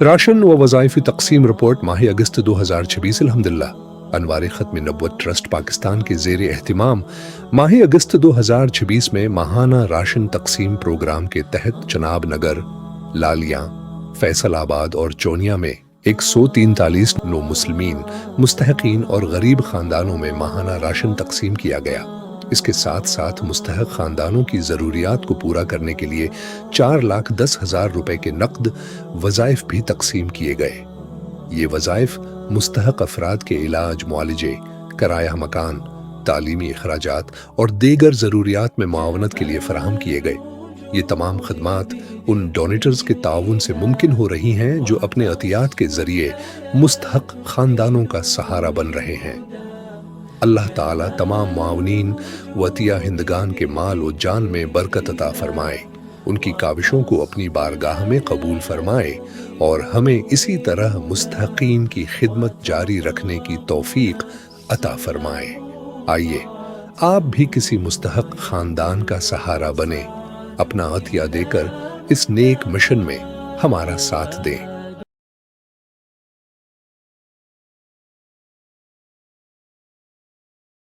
Ration و وظائفی تقسیم report ماہ اگست 2026 الحمدللہ انوار ختم نبوت ٹرسٹ پاکستان کے زیر اہتمام ماہ اگست 2026 میں ماہانہ راشن تقسیم پروگرام کے تحت چناب نگر، لالیاں، فیصل آباد اور چونیا میں 143 نو مسلمین، مستحقین اور غریب خاندانوں میں ماہانہ راشن تقسیم کیا گیا۔ اس کے ساتھ ساتھ مستحق خاندانوں کی ضروریات کو پورا کرنے کے لیے 4,10,000 روپے کے نقد وظائف بھی تقسیم کیے گئے۔ یہ وظائف مستحق افراد کے علاج، معالجے، کرایہ مکان، تعلیمی اخراجات اور دیگر ضروریات میں معاونت کے لیے فراہم کیے گئے۔ یہ تمام خدمات ان ڈونیٹرز کے تعاون سے ممکن ہو رہی ہیں جو اپنے عطیات کے ذریعے مستحق خاندانوں کا سہارا بن رہے ہیں۔ اللہ تعالیٰ تمام معاونین و عطیہ ہندگان کے مال و جان میں برکت عطا فرمائے، ان کی کاوشوں کو اپنی بارگاہ میں قبول فرمائے اور ہمیں اسی طرح مستحقین کی خدمت جاری رکھنے کی توفیق عطا فرمائے۔ آئیے آپ بھی کسی مستحق خاندان کا سہارا بنیں، اپنا عطیہ دے کر اس نیک مشن میں ہمارا ساتھ دیں۔